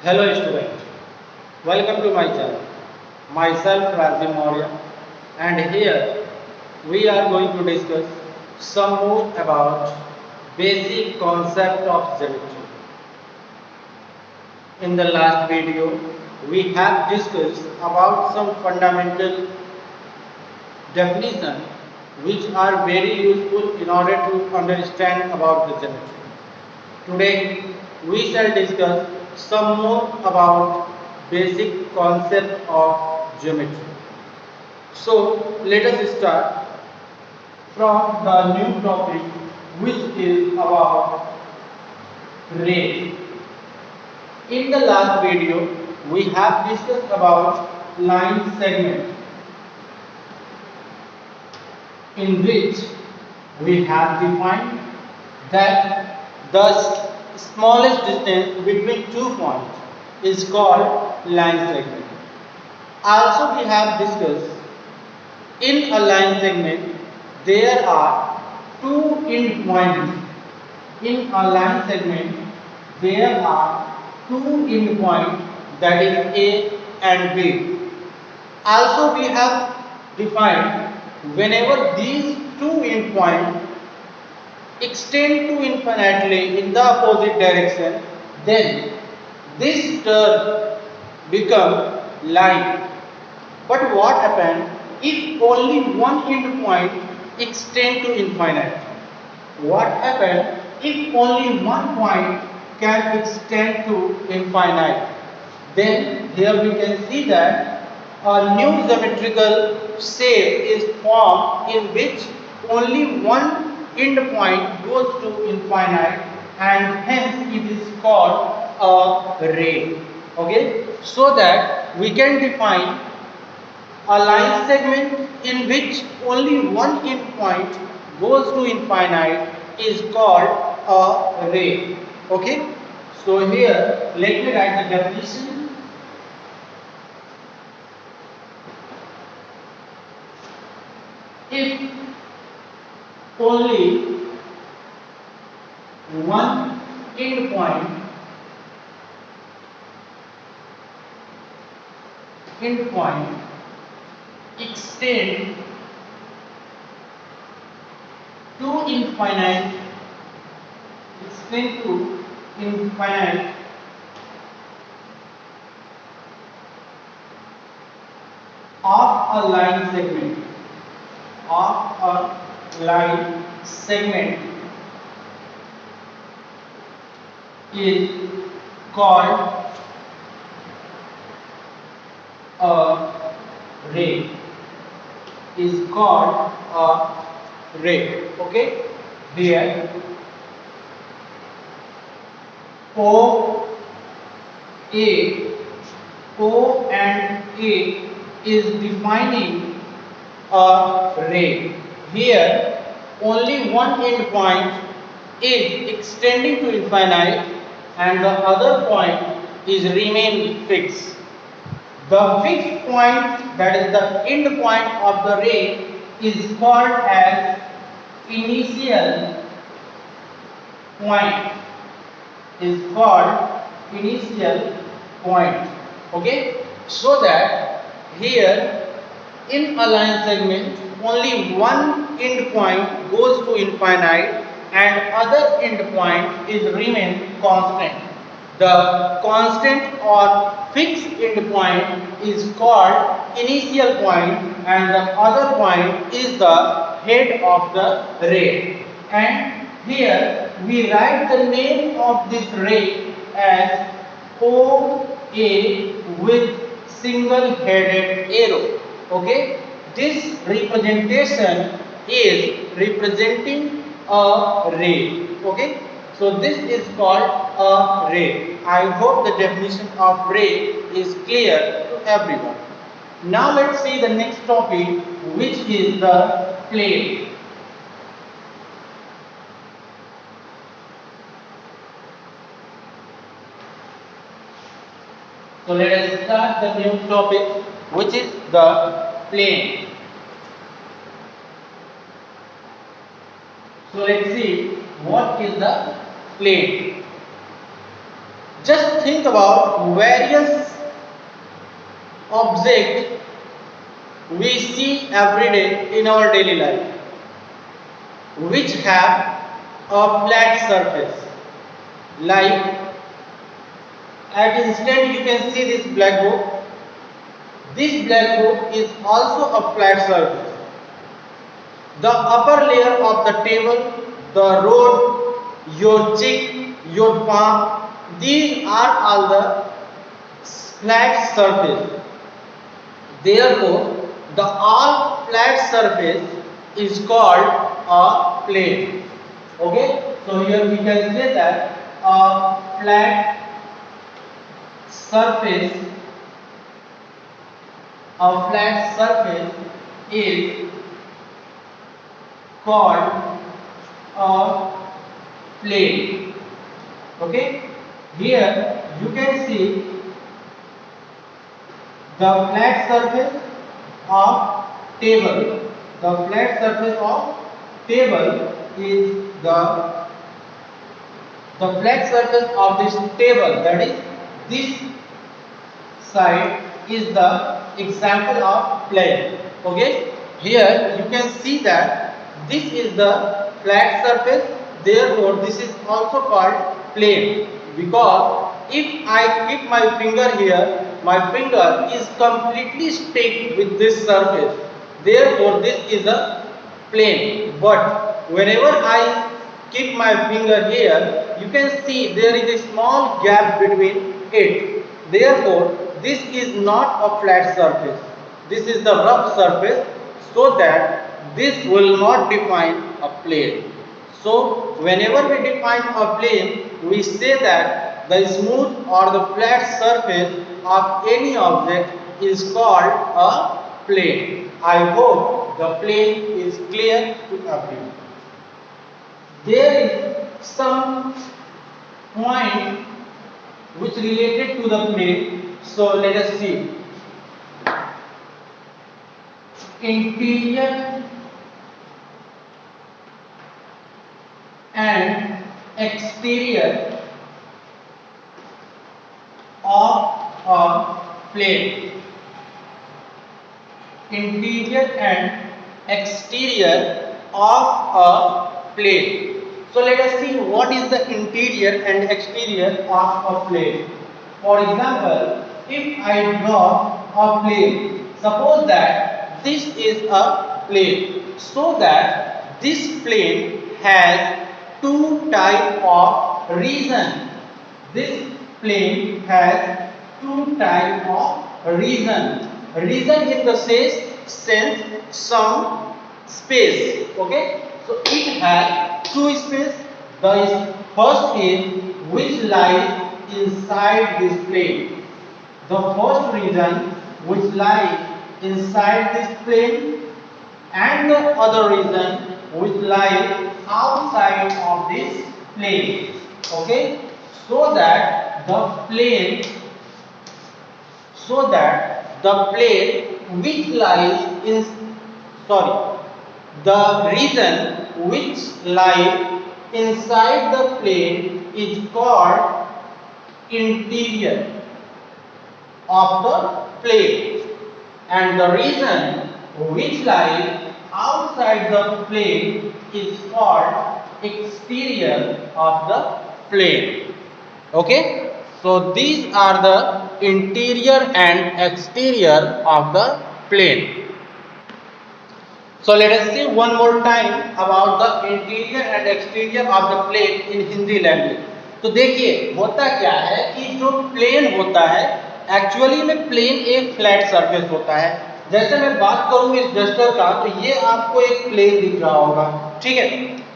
Hello student, welcome to my channel. Myself Razim Maurya, and here we are going to discuss some more about basic concept of geometry. In the last video we have discussed about some fundamental definition which are very useful in order to understand about the geometry. Today we shall discuss some more about basic concept of geometry. So let us start from the new topic which is about ray. In the last video we have discussed about line segment, in which we have defined that the smallest distance between 2 points is called line segment. Also we have discussed in a line segment there are two end points. In a line segment there are two end points, that is A and B. Also we have defined whenever these two end points extend to infinitely in the opposite direction, then this curve become line. But what happens if only one end point extend to infinite? What happens if only one point can extend to infinite? Then here we can see that a new geometrical shape is formed in which only one end point goes to infinite, and hence it is called a ray. Okay, so that we can define a line segment in which only one end point goes to infinite is called a ray. Okay, so here let me write the definition. If only one end point extend to infinite, extend to infinite of a line segment, is called a ray, is called a ray. Okay, here A, O and A is defining a ray. Here only one end point is extending to infinite and the other point is remain fixed. The fixed point, that is the end point of the ray, is called as initial point, is called initial point. Okay, so that here in a line segment only one end point goes to infinite and other end point is remain constant. The constant or fixed end point is called initial point and the other point is the head of the ray. And here we write the name of this ray as OA with single headed arrow. Okay, this representation is representing a ray. Okay, so this is called a ray. I hope the definition of ray is clear to everyone. Now let's see the next topic, which is the plane. So let us start the new topic, which is the plane. So let's see what is the plane. Just us think about various objects we see every day in our daily life which have a flat surface. Like at instant you can see this blackboard. This blackboard is also a flat surface. The upper layer of the table, the road, your cheek, your palm, these are all the flat surface. Therefore, the all flat surface is called a plane. Okay, so here we can say that a flat surface, is called a plane. Okay, here you can see the flat surface of table. The flat surface of table is the flat surface of this table, that is this side is the example of plane. Okay, here you can see that this is the flat surface, therefore this is also called plane, because if I keep my finger here, my finger is completely stick with this surface, therefore this is a plane. But whenever I keep my finger here, you can see there is a small gap between it, therefore this is not a flat surface, this is the rough surface, so that this will not define a plane. So whenever we define a plane, we say that the smooth or the flat surface of any object is called a plane. I hope the plane is clear to everyone. There is some point which related to the plane, so let us see. Interior and exterior of a plane. Interior and exterior of a plane. So let us see what is the interior and exterior of a plane. For example, if I draw a plane, suppose that this is a plane, so that this plane has two type of region. This plane has two type of region. Region in the sense some space. Okay, so it has two space. The first is which lies inside this plane. The first region which lies inside this plane, and the other region which lies outside of this plane. Okay, so that the plane which lies in the region which lies inside the plane is called interior of the plane, and the region which lies outside the plane is called exterior of the plane. Okay, so these are the interior and exterior of the plane. So let us see one more time about the interior and exterior of the plane in Hindi language. तो देखिए होता क्या है कि जो plane होता है, actually में प्लेन एक फ्लैट सरफेस होता है. जैसे मैं बात करूं इस डस्टर का, तो ये आपको एक प्लेन दिख रहा होगा, ठीक है.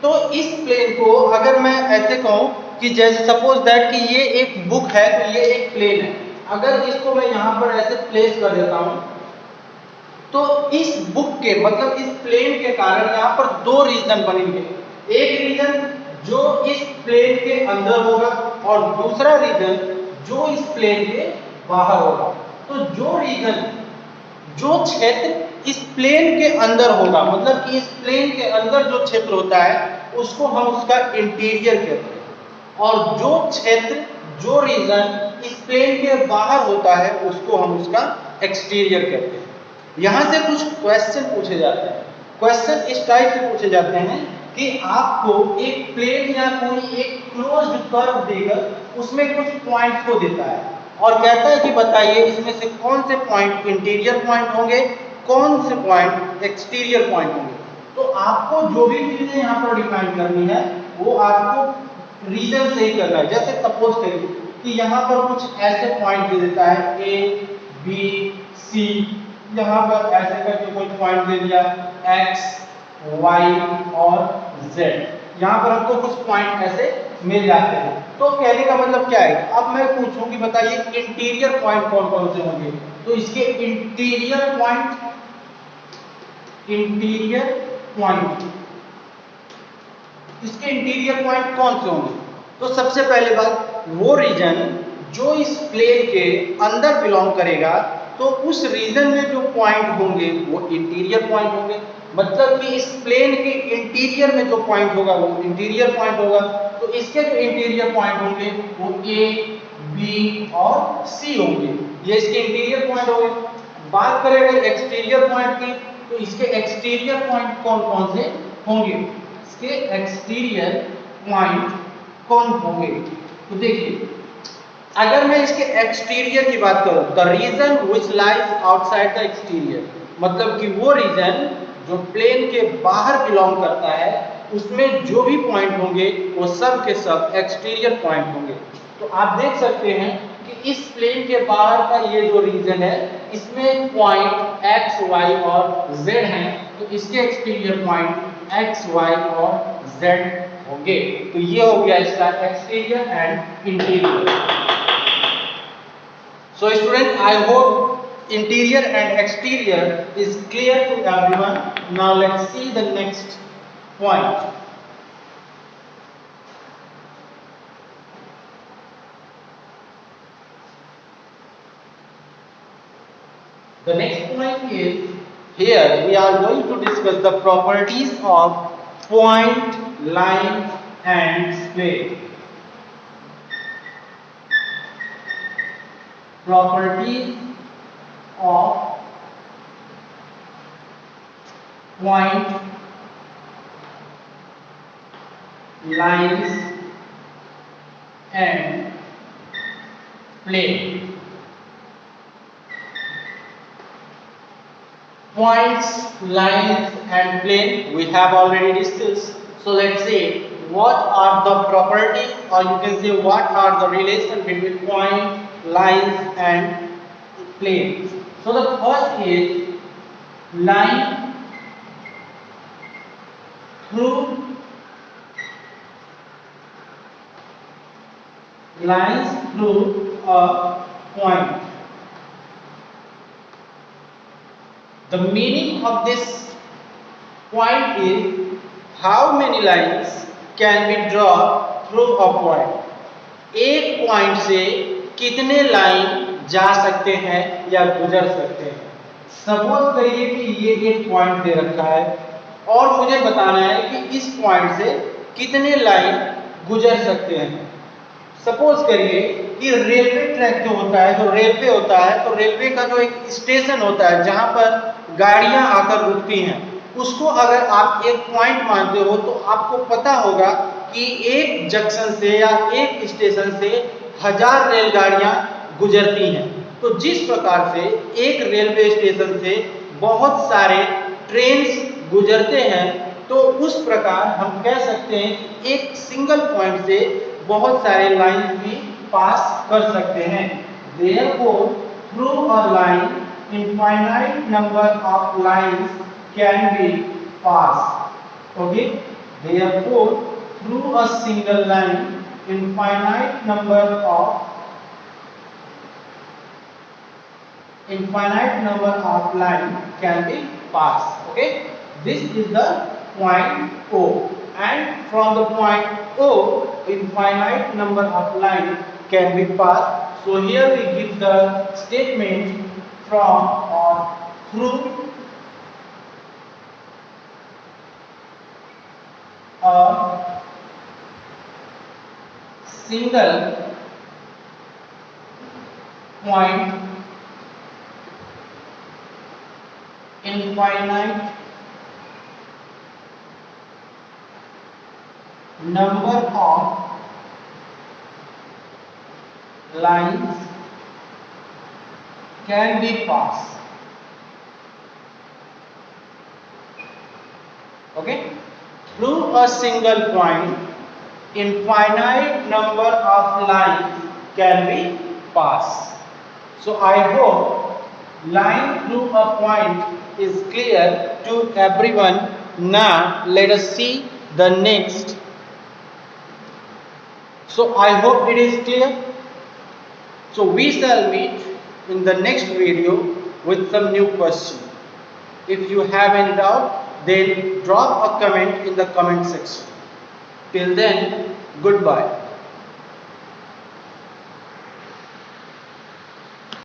तो इस प्लेन को अगर मैं ऐसे कहूं कि जैसे सपोज दैट कि ये एक बुक है, तो ये एक प्लेन है. अगर इसको मैं यहाँ पर ऐसे प्लेस कर देता हूं, तो इस बुक के मतलब इस प्लेन के कारण यहाँ पर दो रीजन बनेंगे. एक रीजन जो इस प्लेन के अंदर होगा और दूसरा रीजन जो इस प्लेन के बाहर होगा. तो जो रीजन जो क्षेत्र इस प्लेन के अंदर होगा, मतलब कि इस प्लेन के अंदर जो क्षेत्र होता है उसको हम उसका इंटीरियर कहते हैं, और जो क्षेत्र जो रीजन इस प्लेन के बाहर होता है उसको हम उसका एक्सटीरियर कहते हैं। यहां से कुछ क्वेश्चन पूछे जाते हैं। क्वेश्चन इस टाइप से पूछे जाते हैं कि आपको एक प्लेन या कोई एक क्लोज्ड कर्व देकर उसमें कुछ पॉइंट्स को देता है और कहता है कि बताइए इसमें से कौन से पॉइंट इंटीरियर पॉइंट होंगे, कौन से पॉइंट एक्सटीरियर पॉइंट होंगे। तो आपको जो भी चीजें यहाँ पर डिफाइन करनी है वो आपको रीजन से ही करना है। जैसे सपोज करिए कि यहाँ पर कुछ ऐसे पॉइंट दे देता है ए बी सी, यहाँ पर ऐसे करके कोई पॉइंट दे दिया एक्स वाई और जेड। यहाँ पर हमको कुछ पॉइंट ऐसे मिल जाते हैं। तो कहने का मतलब क्या है, अब मैं पूछूं कि बताइए इंटीरियर पॉइंट कौन कौन से होंगे। तो इसके इंटीरियर पॉइंट इसके इंटीरियर पॉइंट कौन से होंगे। तो सबसे पहले बात, वो रीजन जो इस प्लेन के अंदर बिलोंग करेगा तो उस रीजन में जो पॉइंट होंगे वो इंटीरियर पॉइंट होंगे। मतलब कि इस प्लेन के इंटीरियर में जो पॉइंट होगा वो इंटीरियर पॉइंट होगा। तो इसके जो इंटीरियर पॉइंट होंगे वो ए बी और सी होंगे, ये इसके इंटीरियर पॉइंट होंगे। बात करें अगर एक्सटीरियर पॉइंट की, तो इसके एक्सटीरियर पॉइंट कौन कौन से होंगे। इसके एक्सटीरियर पॉइंट कौन होंगे, तो देखिए अगर मैं इसके एक्सटीरियर की बात करूं, the region which lies outside the exterior, मतलब कि वो रीजन जो प्लेन के बाहर बिलोंग करता है उसमें जो भी पॉइंट होंगे वो सब के सब एक्सटीरियर पॉइंट होंगे। तो आप देख सकते हैं कि इस प्लेन के बाहर का ये जो रीजन है इसमें पॉइंट एक्स वाई और जेड हैं, तो इसके एक्सटीरियर पॉइंट एक्स वाई और जेड होंगे। तो ये हो गया इसका exterior and interior. So student, I hope interior and exterior is clear to everyone. Now let's see the next point. The next point is, here we are going to discuss the properties of point, line and plane. Properties of point, lines and plane. Points, lines and plane we have already discussed. So let's say what are the properties, or you can say what are the relation between point, lines and plane. So the first is line through a point. The meaning of this point is how many lines can be drawn through a point. एक point से कितने line जा सकते हैं या गुजर सकते हैं। सपोज करिए कि ये एक पॉइंट दे रखा है और मुझे बताना है कि इस पॉइंट से कितने लाइन गुजर सकते हैं। सपोज करिए कि रेलवे ट्रैक जो होता है, जो रेलवे होता है, तो रेलवे का जो एक स्टेशन होता है जहां पर गाड़ियां आकर रुकती हैं, उसको अगर आप एक पॉइंट मानते हो तो आपको पता होगा कि एक जंक्शन से या एक स्टेशन से 1000 रेलगाड़ियां गुजरती हैं। तो जिस प्रकार से एक रेलवे स्टेशन से बहुत सारे ट्रेन्स गुजरते हैं, तो उस प्रकार हम कह सकते हैं कि एक सिंगल पॉइंट से बहुत सारे लाइंस भी पास कर सकते हैं। Therefore, through a line, infinite number of lines can be passed. Okay? Therefore, through a single line, infinite number of line can be passed. Okay? This is the point O, and from the point O, infinite number of line can be passed. So here we give the statement from or through a single point infinite number of lines can be passed. Okay, through a single point, infinite number of lines can be passed. So I hope line through a point is clear to everyone. Now let us see the next. So I hope it is clear. So we shall meet in the next video with some new question. If you have any doubt, then drop a comment in the comment section. Till then, goodbye.